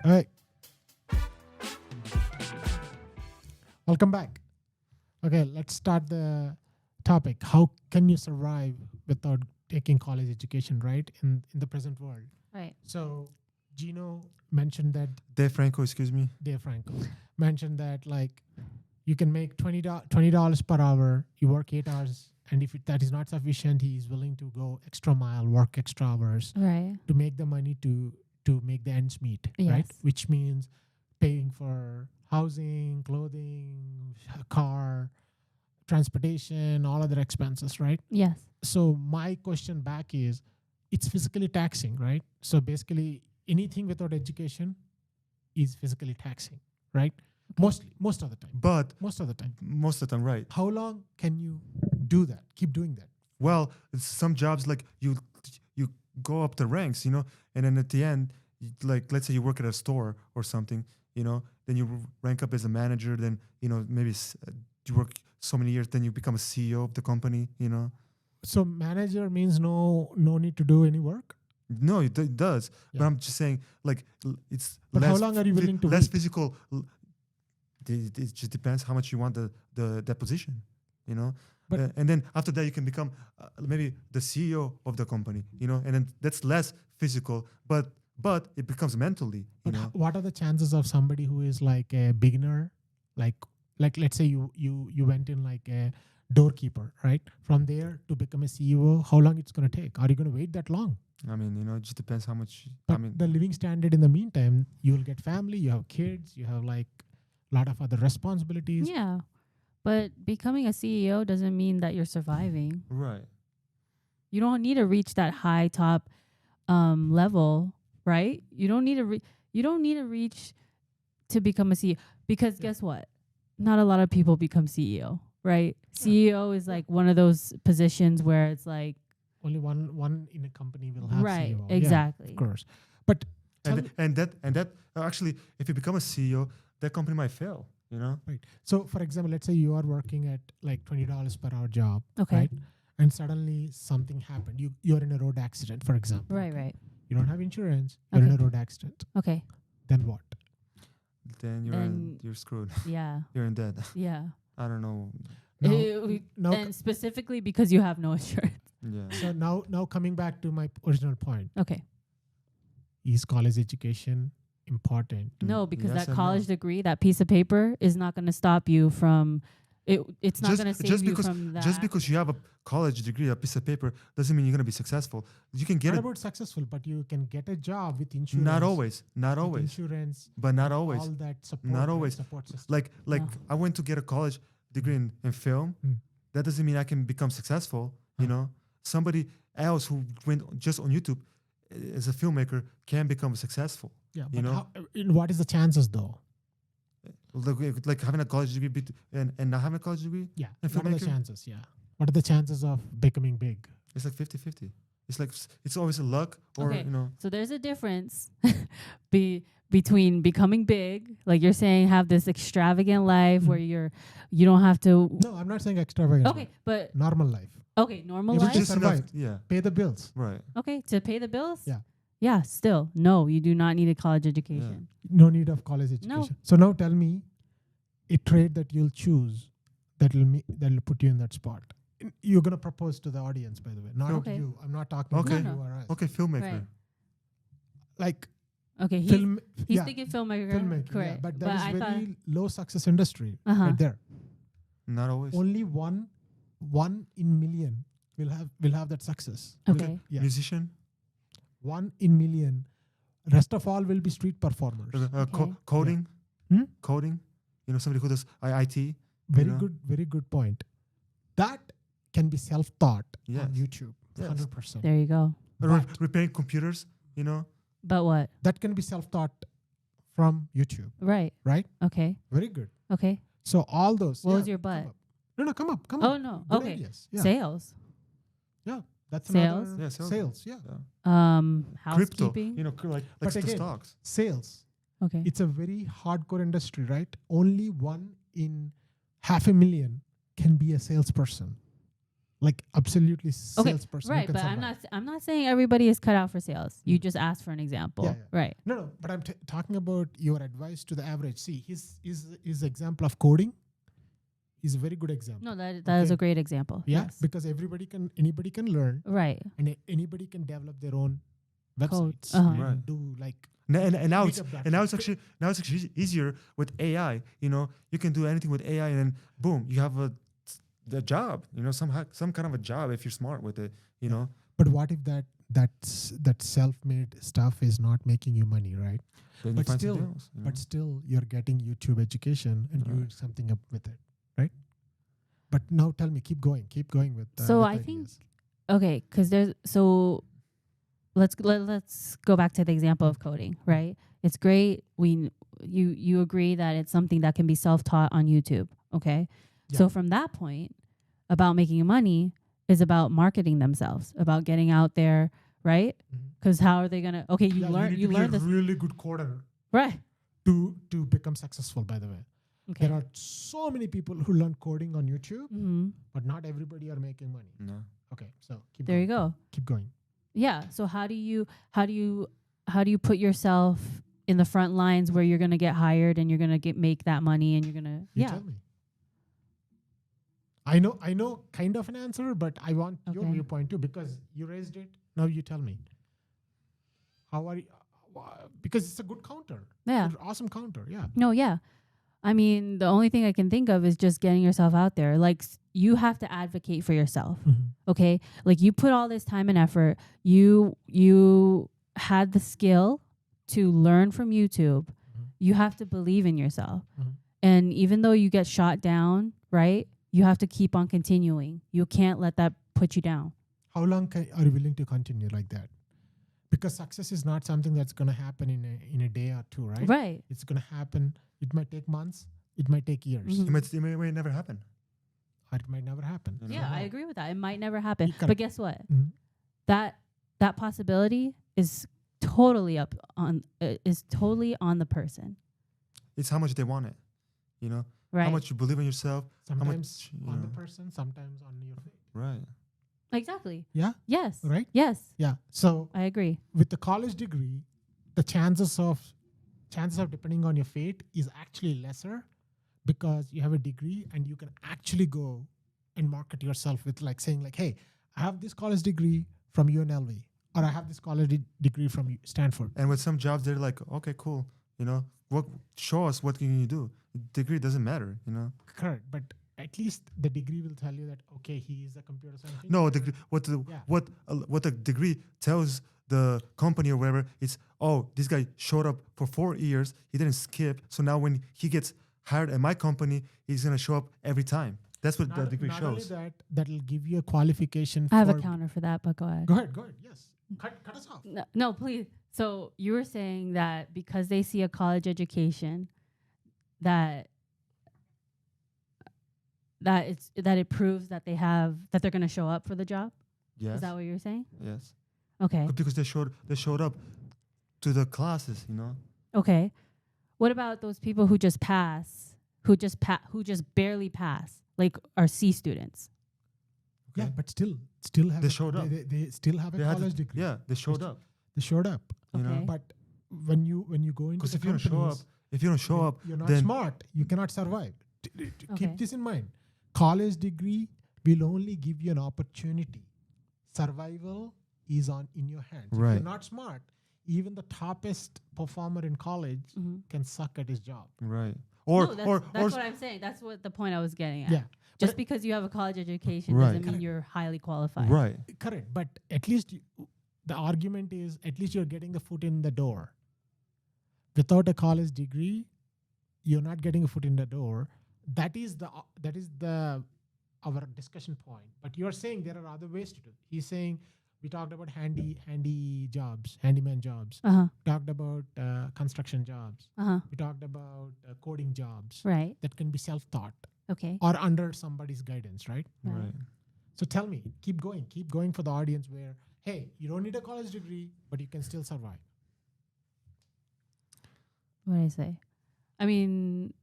All right. Welcome back. Okay, let's start the topic. How can you survive without taking college education, right? In the present world. Right. So Gino mentioned that Dave Franco, excuse me. Dave Franco mentioned that like you can make $20 per hour, you work 8 hours, and if that is not sufficient, he is willing to go extra mile, work extra hours Right. to make the money to make the ends meet, right? Yes. Which means paying for housing, clothing, car, transportation, all other expenses, right? Yes. So my question back is, it's physically taxing, right? So basically, anything without education is physically taxing, right? Okay. Most of the time. But Most of the time. most of the time, right. How long can you do that? Keep doing that? Well, it's some jobs like you go up the ranks, and then at the end, like let's say you work at a store or something, then you rank up as a manager, then maybe you work so many years, then you become a CEO of the company, So manager means no need to do any work. No, it does. Yeah. But I'm just saying, like it's But less how long are you willing to less wait? physical. It just depends how much you want that position, But- and then after that you can become maybe the CEO of the company, and then that's less physical, but it becomes mentally, But what are the chances of somebody who is like a beginner, like let's say you went in like a doorkeeper, right? From there to become a CEO, how long it's going to take? Are you going to wait that long? I mean, it just depends how much. But I mean, the living standard in the meantime, you will get family, you have kids, you have like a lot of other responsibilities. Yeah. But becoming a CEO doesn't mean that you're surviving. right. You don't need to reach that high top level, right? You don't need to reach to become a CEO, because guess what? Not a lot of people become CEO, right? Yeah. CEO is like one of those positions where it's like, Only one in a company will have right, CEO. Yeah, exactly. of course. But tell me- And that actually, if you become a CEO, that company might fail. right. So for example, let's say you are working at like $20 per hour job, Okay. right? And suddenly something happened. You're in a road accident, for example. Right, right. You don't have insurance. You're in Okay. a road accident. Okay. Then what? Then you're screwed. Yeah. You're in debt. Yeah. I don't know. Now, And specifically because you have no insurance. Yeah. so now coming back to my original point, Okay. is college education important? No, because yes that and college no. degree, that piece of paper is not going to stop you from it. It's not Just- going to save just you because- from that. Just because you have a college degree, a piece of paper, doesn't mean you're gonna be successful. You can get Not it. about successful, but you can get a job with insurance. Not always. Not with always. Insurance. But not always. All that support. Not right, always. Support system. Like No. I went to get a college degree in film. Mm. That doesn't mean I can become successful. Somebody else who went just on YouTube as a filmmaker can become successful. Yeah. you But know? what is the chances though? Like having a college degree and not having a college degree, Yeah. And What are the filmmaker? chances? Yeah. What are the chances of becoming big? it's like 50-50. It's like it's always a luck or Okay. you know. So there's a difference between becoming big, like you're saying, have this extravagant life where you don't have to. No, I'm not saying extravagant. Okay, but Normal life. okay, normal If it's life. just- Just enough, survive. yeah, Pay the bills. right. Okay, to pay the bills. Yeah. Yeah. Still, no, you do not need a college education. No need of college education. No. So now tell me a trade that you'll choose that'll put you in that spot. You're gonna propose to the audience, by the way, not Okay. to you. I'm not talking Okay. to No, you no. or us. Okay, filmmaker. Right. Like Okay, he's film. he's thinking filmmaker. filmmaking. Correct. Yeah, but that is I very low success industry Uh-huh. right there. Not always. Only one in million will have that success. Okay. Yeah. Musician, 1 in million. Rest of all will be street performers. Okay. coding, Hmm? coding. Somebody who does IT. Very good point. That can be self-taught Yes. on YouTube. Yes. 100%. There you go. But- Repairing computers. But what? That can be self-taught from YouTube, Right. right? Okay. Very good. Okay. So all those. What was yeah, your come butt? up. No, come up. Oh no. Good Okay. ideas. Yeah. Sales. That's Sales? another Yeah, sales. sales. Yeah. Crypto. Housekeeping. Like But the again- stocks. Sales. Okay. It's a very hardcore industry, right? Only 1 in 500,000 can be a salesperson. like absolutely Okay, salesperson. who right, can but survive. I'm not saying everybody is cut out for sales. You Mm. just asked for an example. Yeah, yeah. Right. No, but I'm talking about your advice to the average. See, his example of coding is a very good example. No, that is Okay. a great example. Yeah, Yes. because anybody can learn, Right. and anybody can develop their own Code. websites Uh-huh. and Right. do like And now it's meetup.com. and now it's actually easier with AI. You know, you can do anything with AI, and then boom, you have the job. You know, some kind of a job if you're smart with it. You know, But what if that self-made stuff is not making you money, right? then you But find still- something else. You know? But still, you're getting YouTube education and Right. doing something up with it, right? But now tell me, keep going with. So with I ideas. think okay, because there's so let's go back to the example of coding, right? It's great. You agree that it's something that can be self-taught on YouTube, okay? Yeah. So from that point, about making money is about marketing themselves, about getting out there, right? Mhm. Because how are they gonna? Okay, Yeah, need you to be learn a this, really good coder right? to become successful. By the way, Okay. there are so many people who learn coding on YouTube, hmm but not everybody are making money. No. Okay, so keep There going. you go. Keep going. Yeah. So how do you put yourself in the front lines where you're gonna get hired and you're gonna make that money and you're gonna You yeah. tell me. I know kind of an answer, but I want your Okay. viewpoint too because you raised it. Now you tell me. How are you? Because it's a good counter. Yeah. It's an awesome counter. Yeah. No, yeah. I mean, the only thing I can think of is just getting yourself out there. Like you have to advocate for yourself. Okay? Like you put all this time and effort. You had the skill to learn from YouTube. Mhm. You have to believe in yourself. Mhm. And even though you get shot down, right? You have to keep on continuing. You can't let that put you down. How long are you willing to continue like that? Because success is not something that's going to happen in a day or two, right? Right. It's going to happen. It might take months. It might take years. Mhm. It may never happen. Or it might never happen. You know? Yeah, I agree with that. It might never happen. Correct. But guess what? Mhm. That possibility is totally on the person. It's how much they want it. You know, Right. how much you believe in yourself. Sometimes you on the know. person, sometimes on your fate. Right. Exactly. Yeah. Yes. Right? Yes. Yeah. So I agree. with the college degree, the chances of depending on your fate is actually lesser because you have a degree and you can actually go and market yourself with like saying like, hey, I have this college degree from UNLV or I have this college degree from Stanford. And with some jobs, they're like, okay, cool. You know, show us what can you do. Degree doesn't matter. You know. Correct. But at least the degree will tell you that, okay, he is a computer science No, engineer. what the degree tells the company or whatever, it's this guy showed up for 4 years, he didn't skip, so now when he gets hired at my company, he's gonna show up every time. That's what the degree not shows. only that, that'll give you a qualification I have for a counter for that, but go ahead. Go ahead, yes. Cut us off. No, please. So you were saying that because they see a college education, that it proves that they're going to show up for the job. Yes. Is that what you're saying? Yes. Okay. Because they showed up to the classes, you know. Okay. What about those people who just pass, who just barely pass, like our C students? Yeah, Okay. but still have They showed up. They still have a They had college to- degree. Yeah, they showed up. They showed up. You know? Okay. But when you go into Because the if you don't show up, companies, you're not then smart. You cannot survive. Okay. Keep this in mind. College degree will only give you an opportunity. Survival is in your hands. If Right. you're not smart, even the toppest performer in college Mm-hmm. can suck at his job. right. That's what I'm saying. That's what the point I was getting at. Yeah. Just But- because you have a college education Right. doesn't mean Correct. you're highly qualified. Right. Correct. But at least the argument is at least you're getting the foot in the door. Without a college degree, you're not getting a foot in the door. That is our discussion point. But you're saying there are other ways to do it. He's saying we talked about handyman jobs. Uh-huh. Talked about construction jobs. Uh-huh. We talked about coding jobs Right. that can be self-taught Okay. or under somebody's guidance, right? Right. Right. So tell me, keep going for the audience where, hey, you don't need a college degree, but you can still survive. What did I say? I mean,